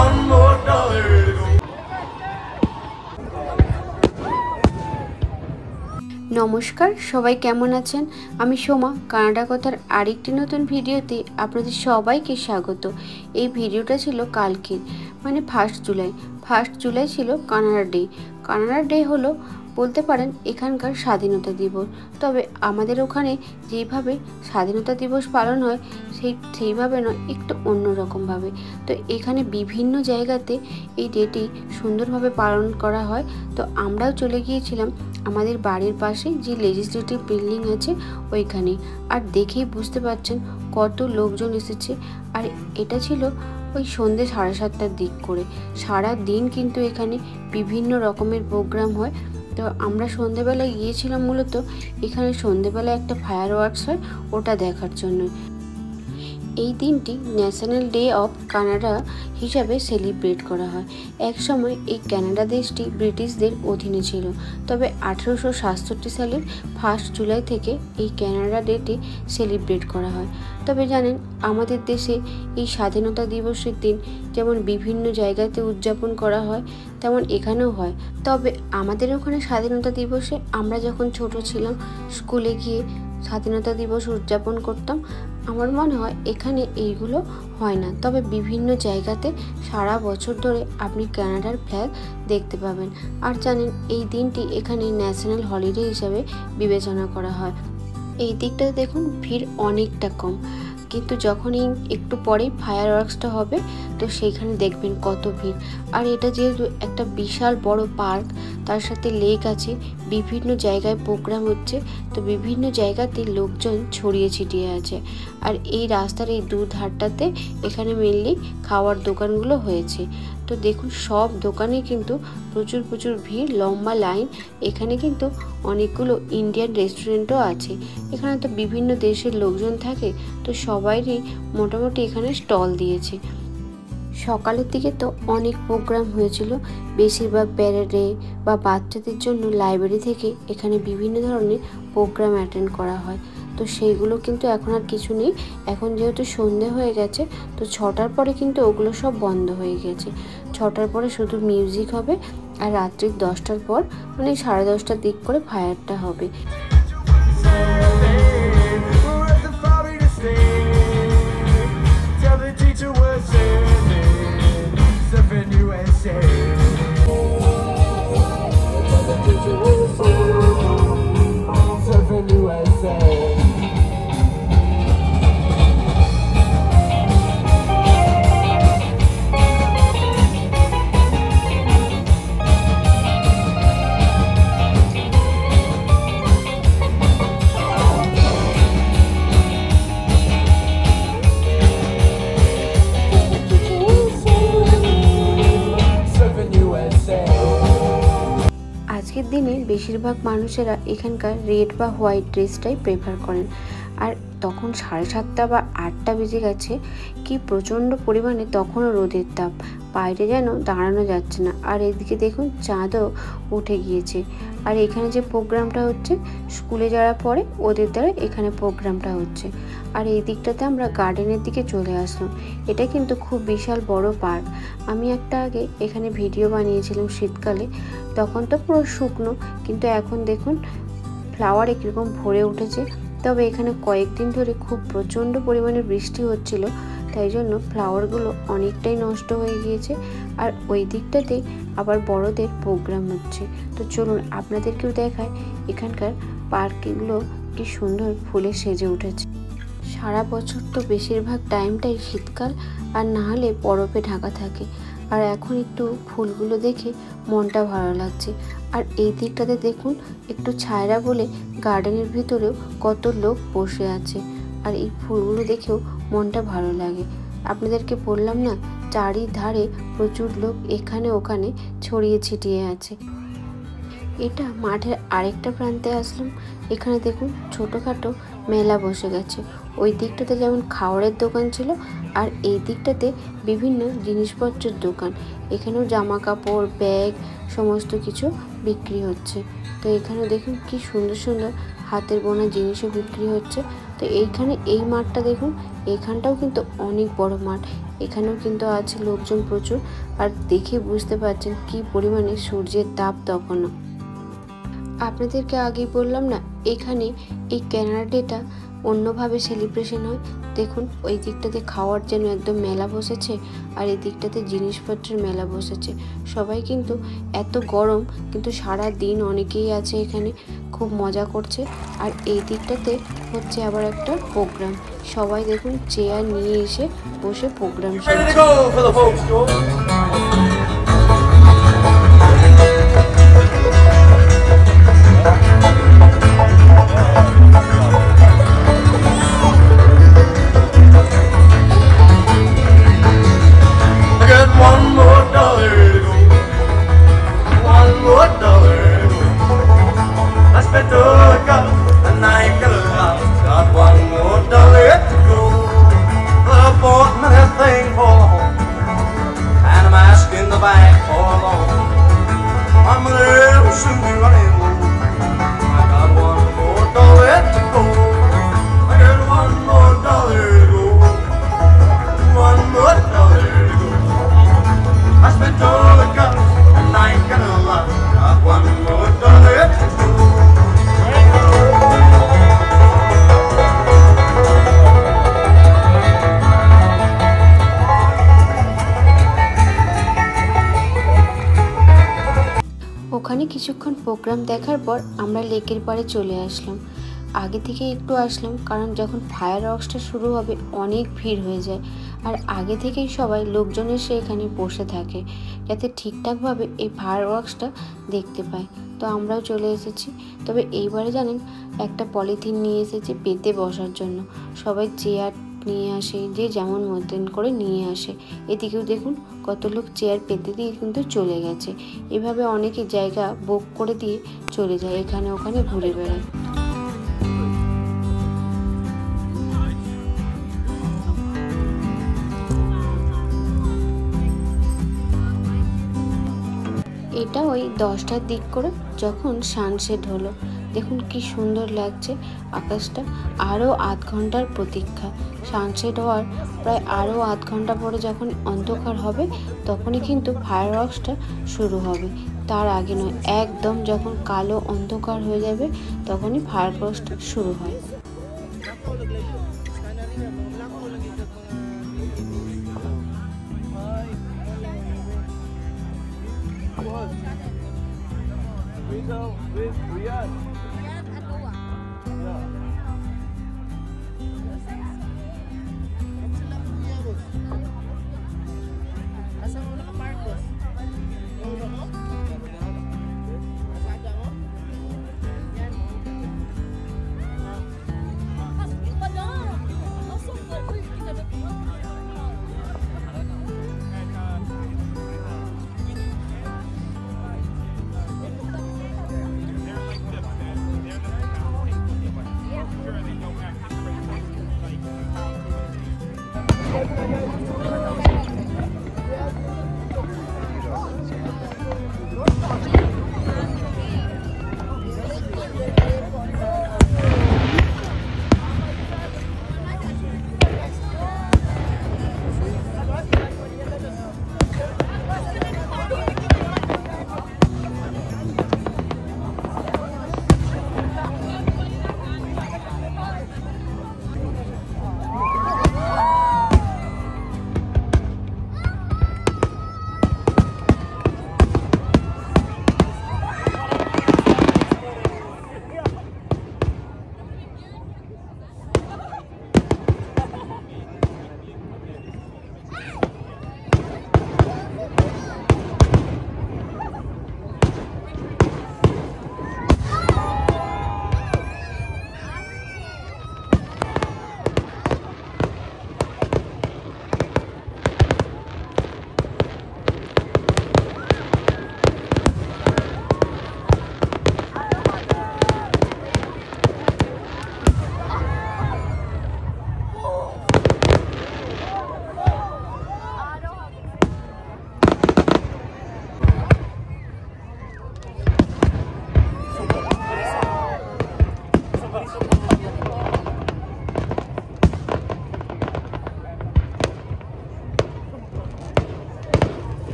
one more night. নমস্কার, সবাই কেমন আছেন? আমি সোমা, কানাডা কথার আরেকটি নতুন ভিডিওতে আপনাদের সবাইকে স্বাগত। এই ভিডিওটা ছিল কালকের, মানে 1 জুলাই। 1 জুলাই ছিল কানাডা ডে। কানাডা ডে হলো বলতে পারেন এখানকার স্বাধীনতা দিবস। তবে আমাদের ওখানে যেইভাবে স্বাধীনতা দিবস পালন হয় সেইভাবে নয়, একটু অন্যরকমভাবে। তো এখানে বিভিন্ন জায়গাতে এই ডেটি সুন্দরভাবে পালন করা হয়। তো আমরাও চলে গিয়েছিলাম আমাদের বাড়ির পাশে যে লেজিসলেটিভ বিল্ডিং আছে ওইখানে। আর দেখেই বুঝতে পারছেন কত লোকজন এসেছে। আর এটা ছিল ওই সন্ধ্যে 7:30টার দিক করে। সারা দিন কিন্তু এখানে বিভিন্ন রকমের প্রোগ্রাম হয়। তো আমরা সন্ধ্যেবেলায় গিয়েছিলাম মূলত এখানে সন্ধ্যেবেলায় একটা ফায়ার ওয়ার্কস হয়, ওটা দেখার জন্য। এই দিনটি ন্যাশনাল ডে অফ কানাডা হিসাবে সেলিব্রেট করা হয়। একসময় এই কানাডা দেশটি ব্রিটিশদের অধীনে ছিল। তবে 1867 সালের 1 জুলাই থেকে এই কানাডা ডেটি সেলিব্রেট করা হয়। তবে জানেন, আমাদের দেশে এই স্বাধীনতা দিবসের দিন যেমন বিভিন্ন জায়গাতে উদযাপন করা হয়, তেমন এখানেও হয়। তবে আমাদের ওখানে স্বাধীনতা দিবসে আমরা যখন ছোট ছিলাম স্কুলে গিয়ে স্বাধীনতা দিবস উদযাপন করতাম। আমার মনে হয় এখানে এইগুলো হয় না। তবে বিভিন্ন জায়গাতে সারা বছর ধরে আপনি কানাডার ফ্ল্যাগ দেখতে পাবেন। আর জানেন, এই দিনটি এখানে ন্যাশনাল হলিডে হিসাবে বিবেচনা করা হয়। এই দিকটাতে দেখুন ভিড় অনেকটা কম, কিন্তু যখনই একটু পরেই ফায়ার ওয়ার্কসটা হবে তো সেইখানে দেখবেন কত ভিড়। আর এটা যেহেতু একটা বিশাল বড় পার্ক, তার সাথে লেক আছে, বিভিন্ন জায়গায় প্রোগ্রাম হচ্ছে, তো বিভিন্ন জায়গাতে লোকজন ছড়িয়ে ছিটিয়ে আছে। আর এই রাস্তার এই দু ধারটাতে এখানে মেনলি খাওয়ার দোকানগুলো হয়েছে। তো দেখুন সব দোকানে কিন্তু প্রচুর ভিড়, লম্বা লাইন। এখানে কিন্তু অনেকগুলো ইন্ডিয়ান রেস্টুরেন্টও আছে। এখানে তো বিভিন্ন দেশের লোকজন থাকে, তো সবাইরই মোটামুটি এখানে স্টল দিয়েছে। সকালের দিকে তো অনেক প্রোগ্রাম হয়েছিল, বেশিরভাগ প্যারেডে বা বাচ্চাদের জন্য লাইব্রেরি থেকে এখানে বিভিন্ন ধরনের প্রোগ্রাম অ্যাটেন্ড করা হয়। তো সেইগুলো কিন্তু এখন আর কিছু নেই। এখন যেহেতু সন্ধে হয়ে গেছে, তো 6টার পরে কিন্তু ওগুলো সব বন্ধ হয়ে গেছে। 6টার পরে শুধু মিউজিক হবে, আর রাত্রি 10টার পর মানে 10:30টার দিক করে ফায়ারটা হবে। আজকের দিনে বেশিরভাগ মানুষেরা এখানকার রেড বা হোয়াইট ড্রেসটাই প্রেফার করেন। আর তখন 7:30 বা 8টা বেজে গেছে, কি প্রচণ্ড পরিমাণে তখনও রোদের তাপ, বাইরে যেন দাঁড়ানো যাচ্ছে না। আর এদিকে দেখুন চাঁদও উঠে গিয়েছে। আর এখানে যে প্রোগ্রামটা হচ্ছে, স্কুলে যারা পড়ে ওদের দ্বারা এখানে প্রোগ্রামটা হচ্ছে। আর এই দিকটাতে আমরা গার্ডেনের দিকে চলে আসলাম। এটা কিন্তু খুব বিশাল বড় পার্ক। আমি একটা আগে এখানে ভিডিও বানিয়েছিলাম শীতকালে, তখন তো পুরো শুকনো, কিন্তু এখন দেখুন ফ্লাওয়ারে কীরকম ভরে উঠেছে। তবে এখানে কয়েকদিন ধরে খুব প্রচণ্ড পরিমাণে বৃষ্টি হচ্ছিল, তাই জন্য ফ্লাওয়ারগুলো অনেকটাই নষ্ট হয়ে গিয়েছে। আর ওই দিকটাতে আবার বড়দের প্রোগ্রাম হচ্ছে। তো চলুন আপনাদেরকেও দেখায় এখানকার পার্কগুলো কি সুন্দর ফুলে সেজে উঠেছে। সারা বছর তো বেশিরভাগ টাইমটাই শীতকাল, আর না হলে বরফে ঢাকা থাকে। আর এখন একটু ফুলগুলো দেখে মনটা ভালো লাগছে। আর এই দিকটাতে দেখুন একটু ছায়রা বলে গার্ডেনের ভিতরেও কত লোক বসে আছে। আর এই ফুলগুলো দেখেও মনটা ভালো লাগে। আপনাদেরকে বললাম না, চারিধারে প্রচুর লোক এখানে ওখানে ছড়িয়ে ছিটিয়ে আছে। এটা মাঠের আরেকটা প্রান্তে আসলাম। এখানে দেখুন ছোটোখাটো মেলা বসে গেছে। ওই দিকটাতে যেমন খাবারের দোকান ছিল, আর এই দিকটাতে বিভিন্ন জিনিসপত্রের দোকান। এখানেও জামা কাপড়, ব্যাগ সমস্ত কিছু বিক্রি হচ্ছে। তো এখানে দেখুন কি সুন্দর সুন্দর হাতের বোনা জিনিসও বিক্রি হচ্ছে। তো তো এইখানে এই মাঠটা দেখুন, এইখানটাও কিন্তু অনেক বড় মাঠ, এখানেও কিন্তু আছে লোকজন প্রচুর। আর দেখে বুঝতে পারছেন কি পরিমাণে সূর্যের তাপ তখনও। আপনাদেরকে আগেই বললাম না, এখানে এই ক্যানাডা ডেটা অন্যভাবে সেলিব্রেশন হয়। দেখুন ওই দিকটাতে খাওয়ার জন্য একদম মেলা বসেছে, আর এই দিকটাতে জিনিসপত্রের মেলা বসেছে। সবাই কিন্তু এত গরম কিন্তু সারা দিন অনেকেই আছে এখানে, খুব মজা করছে। আর এই দিকটাতে হচ্ছে আবার একটা প্রোগ্রাম, সবাই দেখুন চেয়ার নিয়ে এসে বসে প্রোগ্রাম ওখানে কিছুক্ষণ প্রোগ্রাম দেখার পর আমরা লেকের পাড়ে চলে আসলাম। আগে থেকে একটু আসলাম, কারণ যখন ফায়ার ওয়ার্কসটা শুরু হবে অনেক ভিড় হয়ে যায়, আর আগে থেকেই সবাই লোকজন এসে এখানে বসে থাকে যাতে ঠিকঠাকভাবে এই ফায়ার ওয়ার্কসটা দেখতে পায়। তো আমরাও চলে এসেছি। তবে এইবারে জানেন একটা পলিথিন নিয়ে এসেছি পেতে বসার জন্য, সবাই চেয়ার নিয়ে আসে, যে যেমন মতন করে নিয়ে আসে। এদিকেও দেখুন কত লোক চেয়ার পেতে দিয়ে কিন্তু চলে গেছে। এভাবে অনেকে জায়গা বুক করে দিয়ে চলে যায়, এখানে ওখানে ঘুরে বেড়ায়। এটা ওই 10টার দিক করে যখন সানসেট হলো, দেখুন কি সুন্দর লাগছে আকাশটা। আরও আধ ঘন্টার প্রতীক্ষা, সানসেট হওয়ার প্রায় আরও আধ ঘন্টা পরে যখন অন্ধকার হবে তখনই কিন্তু ফায়ার ওয়ার্কসটা শুরু হবে। তার আগে নয়, একদম যখন কালো অন্ধকার হয়ে যাবে তখনই ফায়ার ওয়ার্কসটা শুরু হয়।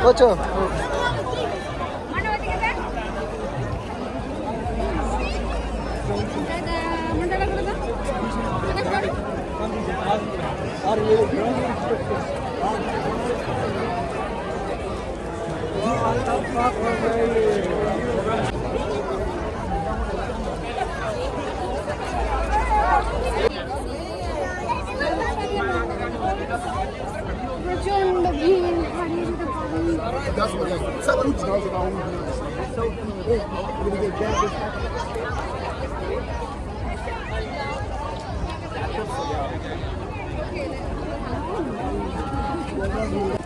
Ocho. That's what that's. Tell them to know.